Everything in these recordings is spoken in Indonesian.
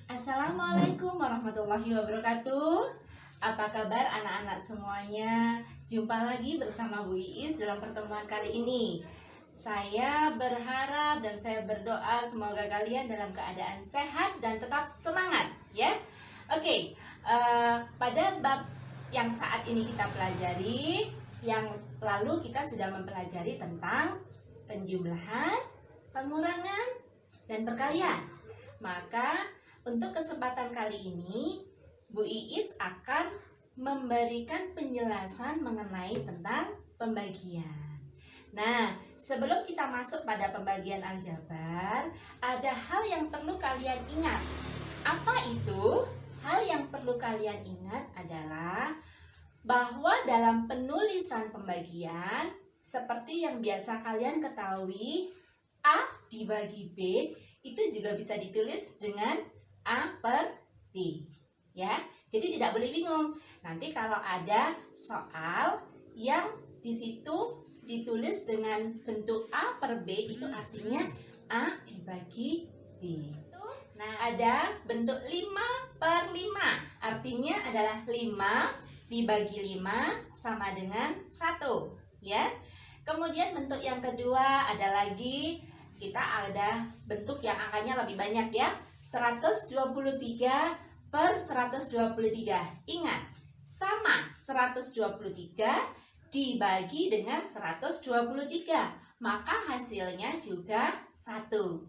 Assalamualaikum warahmatullahi wabarakatuh. Apa kabar anak-anak semuanya? Jumpa lagi bersama Bu Iis dalam pertemuan kali ini. Saya berharap dan saya berdoa semoga kalian dalam keadaan sehat dan tetap semangat, ya. Oke, pada bab yang saat ini kita pelajari, yang lalu kita sudah mempelajari tentang penjumlahan, pengurangan, dan perkalian. Maka untuk kesempatan kali ini, Bu Iis akan memberikan penjelasan mengenai tentang pembagian. Nah, sebelum kita masuk pada pembagian aljabar, ada hal yang perlu kalian ingat. Apa itu? Hal yang perlu kalian ingat adalah bahwa dalam penulisan pembagian, seperti yang biasa kalian ketahui, A dibagi B itu juga bisa ditulis dengan A per B, ya. Jadi tidak boleh bingung. Nanti kalau ada soal yang di situ ditulis dengan bentuk A per B, itu artinya A dibagi B. Nah, ada bentuk 5 per 5, artinya adalah 5 dibagi 5 sama dengan 1, ya. Kemudian bentuk yang kedua ada lagi, kita ada bentuk yang angkanya lebih banyak, ya. 123 per 123. Ingat, sama 123 dibagi dengan 123, maka hasilnya juga 1.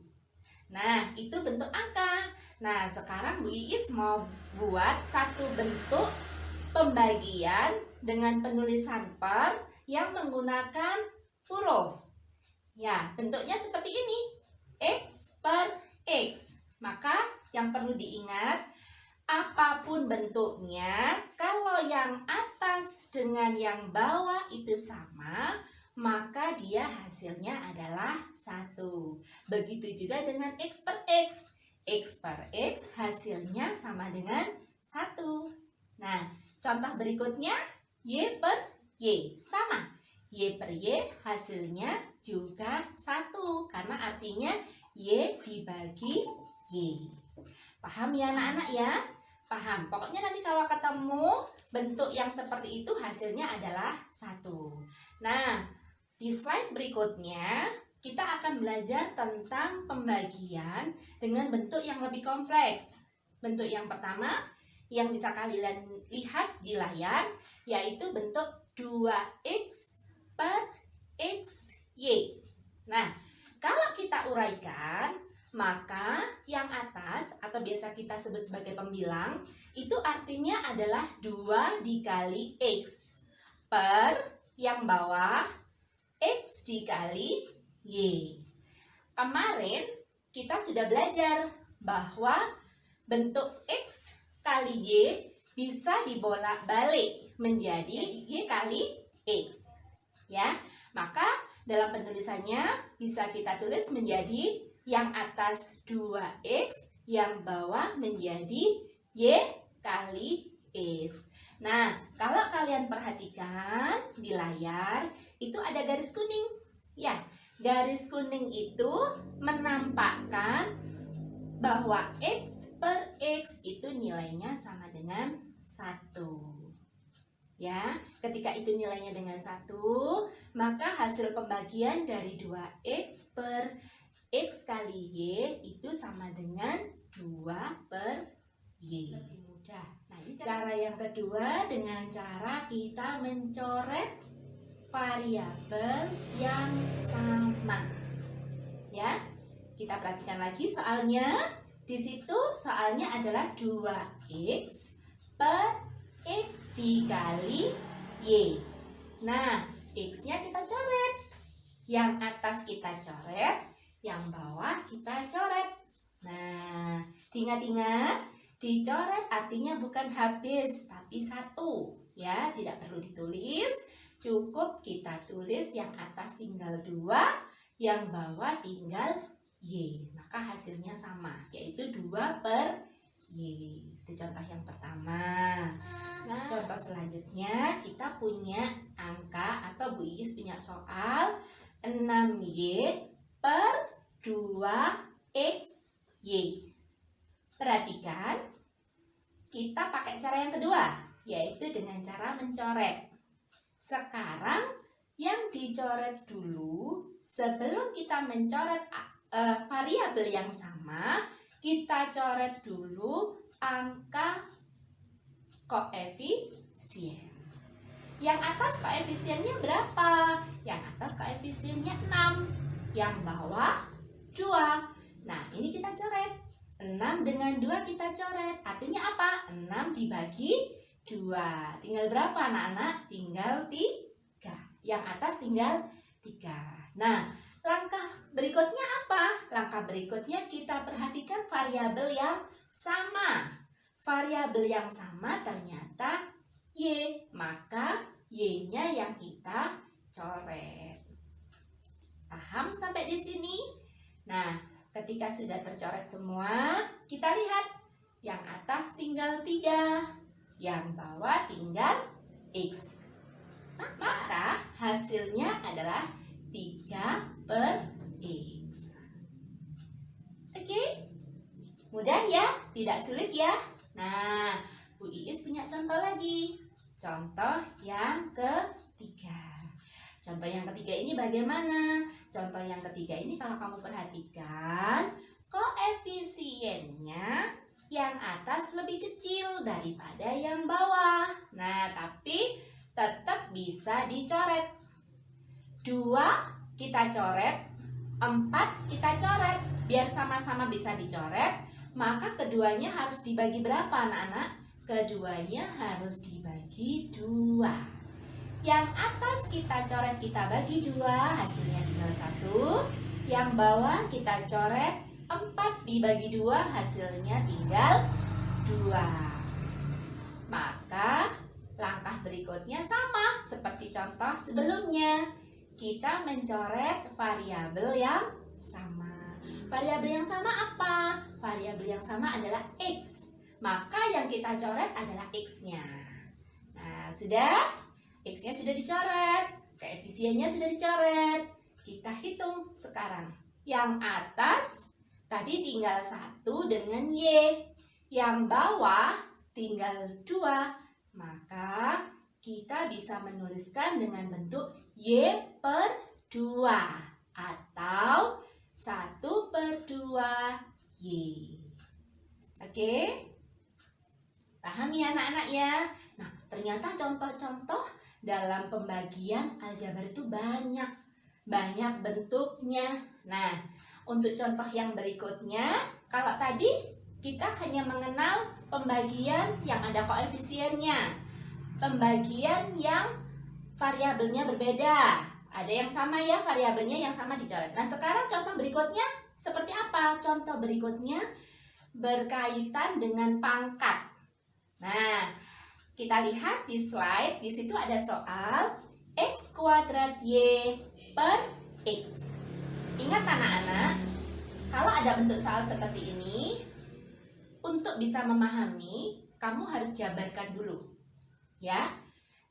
Nah, itu bentuk angka. Nah, sekarang Bu Iis mau buat satu bentuk pembagian dengan penulisan per yang menggunakan huruf. Ya, bentuknya seperti ini. X per X. Maka yang perlu diingat, apapun bentuknya, kalau yang atas dengan yang bawah itu sama, maka dia hasilnya adalah 1. Begitu juga dengan X per X. X per X hasilnya sama dengan 1. Nah, contoh berikutnya, Y per Y sama. Y per Y hasilnya juga 1, karena artinya Y dibagi Y. Paham ya anak-anak ya? Paham. Pokoknya nanti kalau ketemu bentuk yang seperti itu hasilnya adalah 1. Nah, di slide berikutnya kita akan belajar tentang pembagian dengan bentuk yang lebih kompleks. Bentuk yang pertama yang bisa kalian lihat di layar yaitu bentuk 2X per XY. Nah, kalau kita uraikan, maka yang atas atau biasa kita sebut sebagai pembilang itu artinya adalah 2 dikali X per yang bawah X dikali Y. Kemarin kita sudah belajar bahwa bentuk X kali Y bisa dibolak-balik menjadi Y kali X, ya. Maka dalam penulisannya bisa kita tulis menjadi yang atas 2X, yang bawah menjadi Y kali X. Nah, kalau kalian perhatikan di layar, itu ada garis kuning. Ya, garis kuning itu menampakkan bahwa X per X itu nilainya sama dengan 1. Ya, ketika itu nilainya dengan 1, maka hasil pembagian dari 2X per X kali Y itu sama dengan 2 per Y. Lebih mudah. Nah, ini cara yang kedua dengan cara kita mencoret variabel yang sama. Ya, kita perhatikan lagi soalnya. Di situ soalnya adalah 2X per X dikali Y. Nah, X-nya kita coret. Yang atas kita coret, yang bawah kita coret. Nah, ingat-ingat, dicoret artinya bukan habis, tapi 1. Ya, tidak perlu ditulis. Cukup kita tulis yang atas tinggal 2, yang bawah tinggal Y. Maka hasilnya sama, yaitu 2 per Y. Itu contoh yang pertama. Nah, contoh selanjutnya kita punya angka atau Bu Iis punya soal 6Y per 2XY. Perhatikan, kita pakai cara yang kedua, yaitu dengan cara mencoret. Sekarang yang dicoret dulu, sebelum kita mencoret variabel yang sama, kita coret dulu angka koefisien. Yang atas koefisiennya berapa? Yang atas koefisiennya 6, yang bawah 2. Nah, ini kita coret. 6 dengan 2 kita coret. Artinya apa? 6 dibagi 2. Tinggal berapa anak-anak? Tinggal 3. Yang atas tinggal 3. Nah, langkah berikutnya apa? Langkah berikutnya kita perhatikan variabel yang sama. Variabel yang sama ternyata Y, maka Y-nya yang kita coret. Paham sampai di sini? Nah, ketika sudah tercoret semua, kita lihat yang atas tinggal 3, yang bawah tinggal X. Maka hasilnya adalah 3/X. Oke? Mudah ya? Tidak sulit ya? Nah, Bu Iis punya contoh lagi. Contoh yang ketiga. Contoh yang ketiga ini bagaimana? Contoh yang ketiga ini kalau kamu perhatikan, koefisiennya yang atas lebih kecil daripada yang bawah. Nah, tapi tetap bisa dicoret. 2 kita coret, 4 kita coret. Biar sama-sama bisa dicoret, maka keduanya harus dibagi berapa anak-anak? Keduanya harus dibagi 2. Yang atas kita coret, kita bagi 2, hasilnya tinggal 1. Yang bawah kita coret, 4 dibagi 2, hasilnya tinggal 2. Maka langkah berikutnya sama seperti contoh sebelumnya. Kita mencoret variabel yang sama. Variabel yang sama apa? Variabel yang sama adalah X. Maka yang kita coret adalah X-nya. Nah, sudah? X-nya sudah dicoret, koefisiennya sudah dicoret. Kita hitung sekarang. Yang atas tadi tinggal 1 dengan Y. Yang bawah tinggal 2. Maka kita bisa menuliskan dengan bentuk Y/2 atau 1/2Y. Oke? Paham ya anak-anak ya? Nah, ternyata contoh-contoh dalam pembagian aljabar itu banyak bentuknya. Nah, untuk contoh yang berikutnya, kalau tadi kita hanya mengenal pembagian yang ada koefisiennya, pembagian yang variabelnya berbeda. Ada yang sama ya, variabelnya yang sama dicoret. Nah, sekarang contoh berikutnya seperti apa? Contoh berikutnya berkaitan dengan pangkat. Nah, kita lihat di slide, di situ ada soal X kuadrat Y per X. Ingat anak-anak, kalau ada bentuk soal seperti ini, untuk bisa memahami, kamu harus jabarkan dulu. Ya,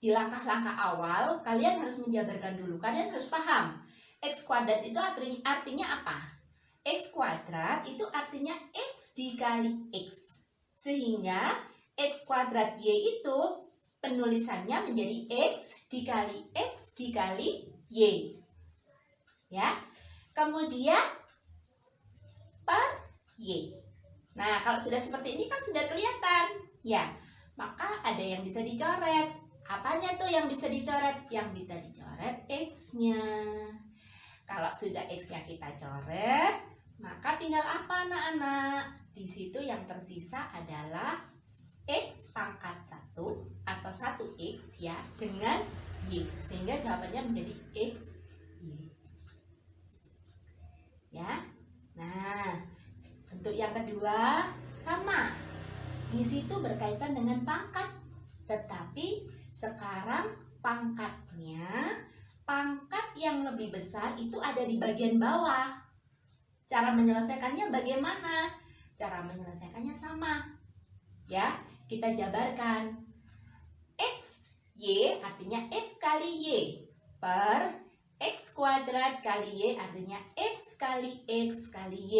di langkah-langkah awal, kalian harus menjabarkan dulu. Kalian harus paham, X kuadrat itu artinya apa? X kuadrat itu artinya X dikali X. Sehingga X kuadrat Y itu penulisannya menjadi X dikali Y. Ya. Kemudian per Y. Nah, kalau sudah seperti ini kan sudah kelihatan. Ya. Maka ada yang bisa dicoret. Apanya tuh yang bisa dicoret? Yang bisa dicoret X-nya. Kalau sudah X-nya kita coret, maka tinggal apa anak-anak? Di situ yang tersisa adalah X pangkat 1 atau 1X ya dengan Y. Sehingga jawabannya menjadi X Y. Ya. Nah, bentuk yang kedua sama. Di situ berkaitan dengan pangkat. Tetapi sekarang pangkat yang lebih besar itu ada di bagian bawah. Cara menyelesaikannya bagaimana? Cara menyelesaikannya sama. Ya, kita jabarkan. X, Y artinya X kali Y per X kuadrat kali Y artinya X kali X kali Y.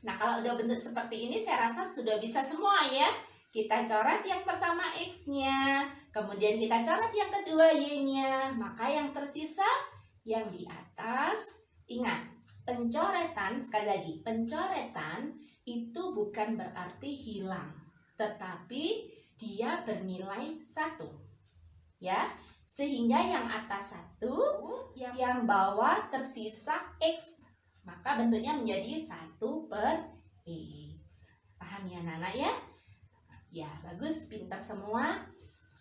Nah, kalau udah bentuk seperti ini saya rasa sudah bisa semua ya. Kita coret yang pertama X-nya, kemudian kita coret yang kedua Y-nya. Maka yang tersisa yang di atas, ingat, pencoretan, sekali lagi, pencoretan itu bukan berarti hilang, tetapi dia bernilai 1. Ya, sehingga yang atas 1, yang bawah tersisa X. Maka bentuknya menjadi 1/X. Paham ya anak-anak ya? Ya, bagus, pintar semua.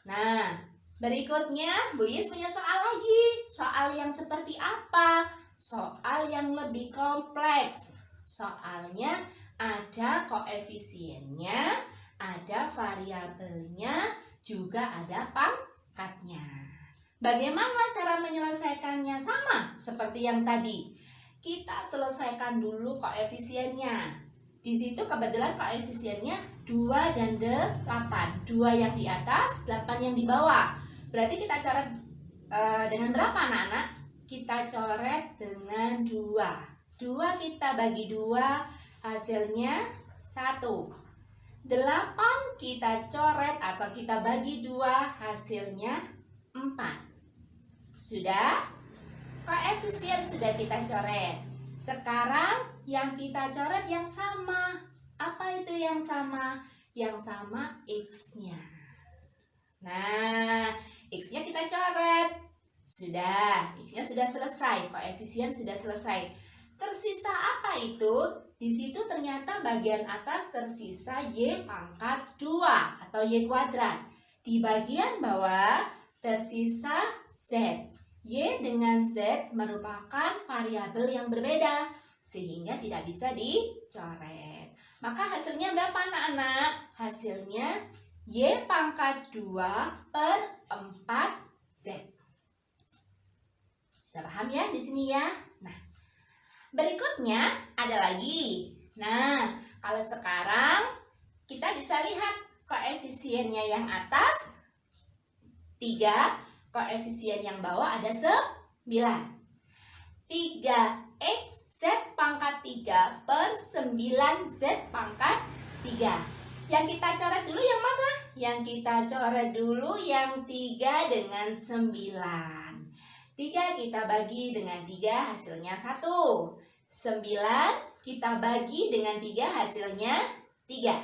Nah, berikutnya Bu Is punya soal lagi. Soal yang seperti apa? Soal yang lebih kompleks. Soalnya ada koefisiennya, ada variabelnya, juga ada pangkatnya. Bagaimana cara menyelesaikannya? Sama seperti yang tadi. Kita selesaikan dulu koefisiennya. Di situ kebetulan koefisiennya 2 dan 8. 2 yang di atas, 8 yang di bawah. Berarti kita coret dengan berapa anak-anak? Kita coret dengan 2. 2 kita bagi 2, hasilnya 1. 8 kita coret atau kita bagi 2, hasilnya 4. Sudah? Koefisien sudah kita coret. Sekarang yang kita coret yang sama. Apa itu yang sama? Yang sama X-nya. Nah, X-nya kita coret. Sudah, X-nya sudah selesai. Koefisien sudah selesai. Tersisa apa itu? Di situ ternyata bagian atas tersisa Y pangkat 2 atau Y kuadrat. Di bagian bawah tersisa Z. Y dengan Z merupakan variabel yang berbeda, sehingga tidak bisa dicoret. Maka hasilnya berapa anak-anak? Hasilnya Y pangkat 2/4Z. Sudah paham ya di sini ya? Nah, berikutnya ada lagi. Nah, kalau sekarang kita bisa lihat koefisiennya yang atas 3, koefisien yang bawah ada 9. 3x Z pangkat 3/9Z pangkat 3. Yang kita coret dulu yang mana? Yang kita coret dulu yang 3 dengan 9. 3 kita bagi dengan 3, hasilnya 1. 9 kita bagi dengan 3, hasilnya 3.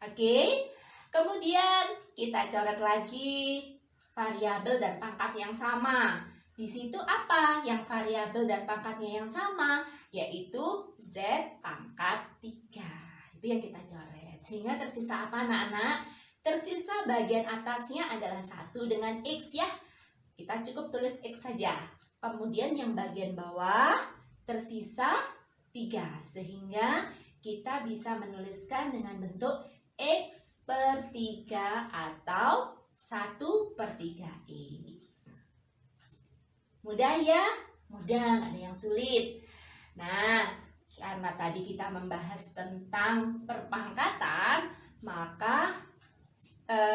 Oke. Kemudian kita coret lagi variabel dan pangkat yang sama. Di situ apa yang variabel dan pangkatnya yang sama? Yaitu Z pangkat 3. Itu yang kita coret. Sehingga tersisa apa anak-anak? Tersisa bagian atasnya adalah 1 dengan X ya. Kita cukup tulis X saja. Kemudian yang bagian bawah tersisa 3. Sehingga kita bisa menuliskan dengan bentuk X/3 atau 1/3X. Mudah ya? Mudah, nggak ada yang sulit. Nah, karena tadi kita membahas tentang perpangkatan, maka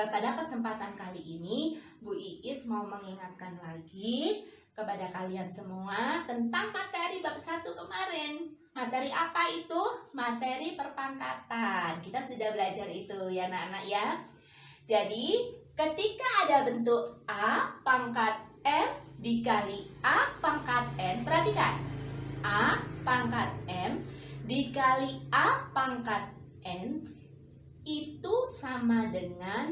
pada kesempatan kali ini Bu Iis mau mengingatkan lagi kepada kalian semua tentang materi bab 1 kemarin. Materi apa itu? Materi perpangkatan. Kita sudah belajar itu ya anak-anak ya. Jadi ketika ada bentuk A pangkat M dikali A pangkat N, perhatikan. A pangkat M dikali A pangkat N itu sama dengan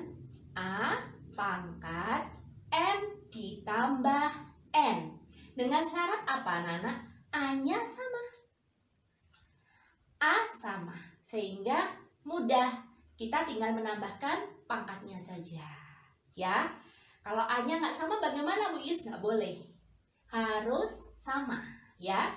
A pangkat M ditambah N. Dengan syarat apa anak-anak? A-nya sama. A sama. Sehingga mudah. Kita tinggal menambahkan pangkatnya saja. Ya, kalau A-nya nggak sama bagaimana Bu Is? Nggak boleh, harus sama ya.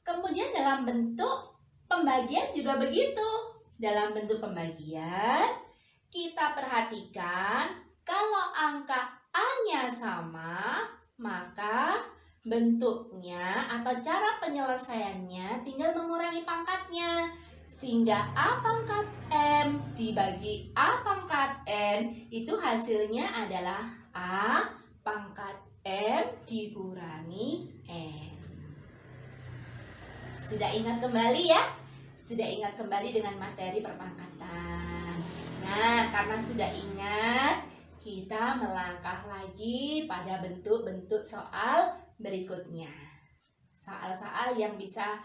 Kemudian dalam bentuk pembagian juga begitu. Dalam bentuk pembagian kita perhatikan kalau angka A-nya sama, maka bentuknya atau cara penyelesaiannya tinggal mengurangi pangkatnya. Sehingga A pangkat M dibagi A pangkat N itu hasilnya adalah A pangkat M dikurangi N. Sudah ingat kembali ya? Sudah ingat kembali dengan materi perpangkatan. Nah, karena sudah ingat, kita melangkah lagi pada bentuk-bentuk soal berikutnya. Soal-soal yang bisa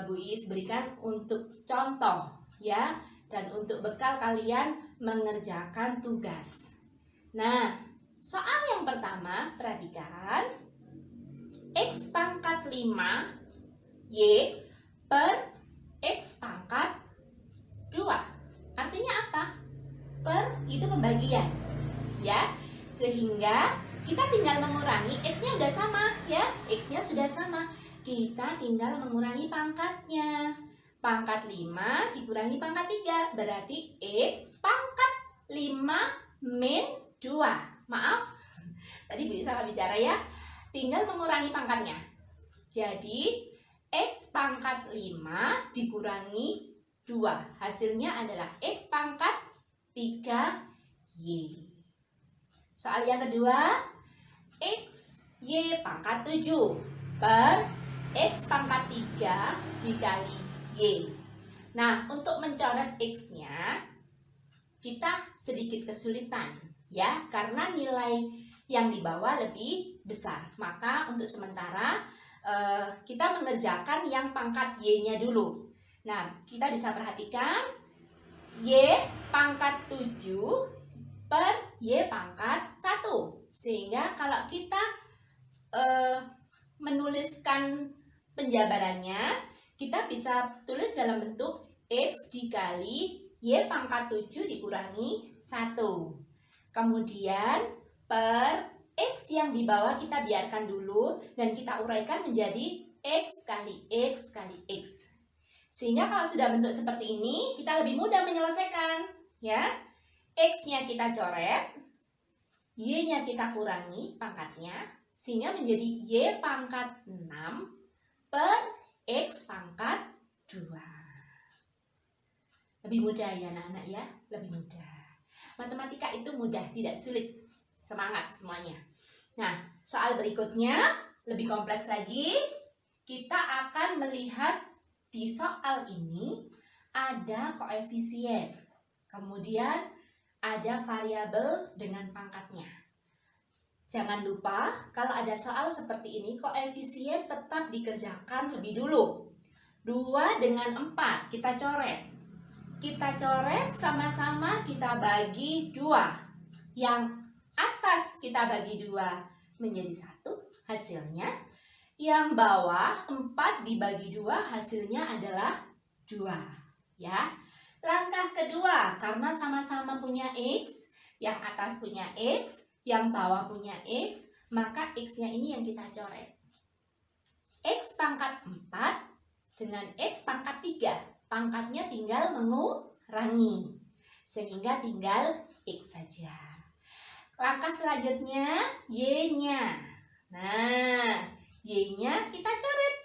Bu Iis berikan untuk contoh ya, dan untuk bekal kalian mengerjakan tugas. Nah, soal yang pertama, perhatikan. X pangkat 5 Y per X pangkat 2. Artinya apa? Per itu pembagian ya. Sehingga kita tinggal mengurangi, X-nya udah sama ya. X-nya sudah sama. Kita tinggal mengurangi pangkatnya. Pangkat 5 dikurangi pangkat 3 berarti X pangkat 5 min 2. Maaf, tadi Bu salah bicara ya. Tinggal mengurangi pangkatnya. Jadi X pangkat 5 dikurangi 2. Hasilnya adalah X pangkat 3Y. Soal yang kedua, X Y pangkat 7 per X pangkat 3 dikali Y. Nah, untuk mencoret X-nya, kita sedikit kesulitan ya, karena nilai yang di bawah lebih besar. Maka untuk sementara kita mengerjakan yang pangkat Y-nya dulu. Nah, kita bisa perhatikan Y pangkat 7 per Y pangkat 1. Sehingga kalau kita menuliskan penjabarannya, kita bisa tulis dalam bentuk X dikali Y pangkat 7 dikurangi 1. Kemudian per X yang di bawah kita biarkan dulu dan kita uraikan menjadi X kali X kali X. Sehingga kalau sudah bentuk seperti ini, kita lebih mudah menyelesaikan ya. X-nya kita coret, Y-nya kita kurangi pangkatnya, sehingga menjadi Y pangkat 6 per X pangkat 2. Lebih mudah ya anak-anak ya, lebih mudah. Matematika itu mudah, tidak sulit. Semangat semuanya. Nah, soal berikutnya lebih kompleks lagi. Kita akan melihat di soal ini ada koefisien. Kemudian ada variabel dengan pangkatnya. Jangan lupa kalau ada soal seperti ini, koefisien tetap dikerjakan lebih dulu. 2 dengan 4 kita coret. Kita coret sama-sama kita bagi 2. Yang atas kita bagi 2 menjadi 1 hasilnya. Yang bawah 4 dibagi 2 hasilnya adalah 2 ya. Langkah kedua, karena sama-sama punya X, yang atas punya X, yang bawah punya X, maka X-nya ini yang kita coret. X pangkat 4 dengan X pangkat 3, pangkatnya tinggal mengurangi, sehingga tinggal X saja. Langkah selanjutnya, Y-nya. Nah, Y-nya kita coret.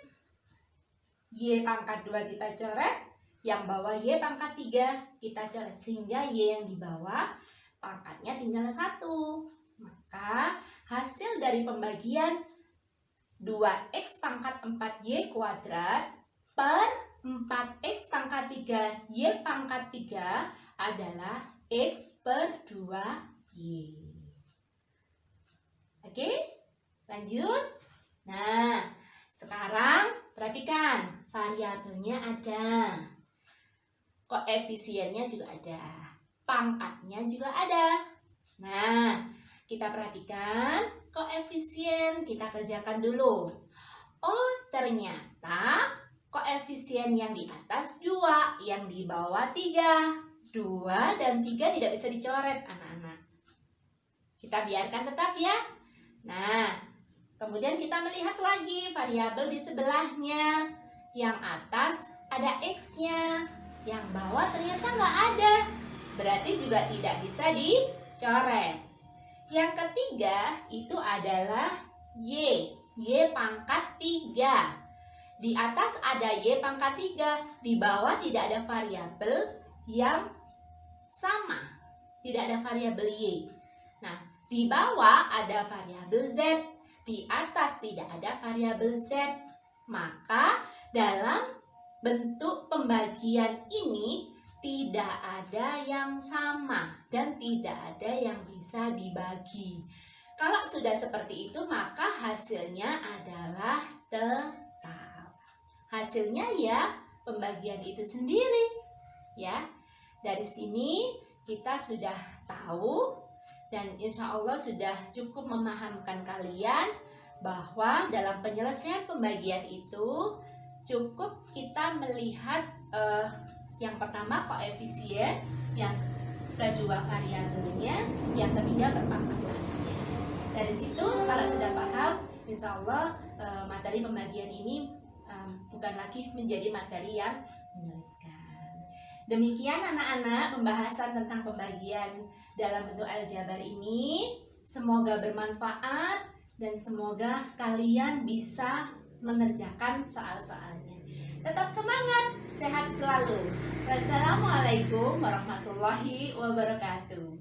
Y pangkat 2 kita coret, yang bawah Y pangkat 3 kita coret. Sehingga Y yang di bawah pangkatnya tinggal 1. Maka hasil dari pembagian 2X pangkat 4Y kuadrat per 4X pangkat 3 Y pangkat 3 adalah X per 2Y. Oke, lanjut. Nah, sekarang perhatikan variabelnya ada, koefisiennya juga ada, pangkatnya juga ada. Nah, kita perhatikan koefisien, kita kerjakan dulu. Oh, ternyata koefisien yang di atas 2, yang di bawah 3. 2 dan 3 tidak bisa dicoret, anak-anak. Kita biarkan tetap ya. Nah, kemudian kita melihat lagi variabel di sebelahnya. Yang atas ada X-nya, yang bawah ternyata nggak ada. Berarti juga tidak bisa dicoret. Yang ketiga itu adalah Y pangkat 3. Di atas ada Y pangkat 3, di bawah tidak ada variabel yang sama. Tidak ada variabel Y. Nah, di bawah ada variabel Z, di atas tidak ada variabel Z. Maka Dalam bentuk pembagian ini tidak ada yang sama dan tidak ada yang bisa dibagi. Kalau sudah seperti itu, maka hasilnya adalah tetap. Hasilnya ya pembagian itu sendiri. Ya, dari sini kita sudah tahu dan insya Allah sudah cukup memahamkan kalian bahwa dalam penyelesaian pembagian itu cukup kita melihat yang pertama koefisien, yang kedua variabelnya, yang ketiga perpangkatannya. Dari situ kalau sudah paham, insya Allah materi pembagian ini bukan lagi menjadi materi yang menyulitkan. Demikian anak-anak pembahasan tentang pembagian dalam bentuk aljabar ini. Semoga bermanfaat dan semoga kalian bisa mengerjakan soal-soalnya. Tetap semangat, sehat selalu. Wassalamualaikum warahmatullahi wabarakatuh.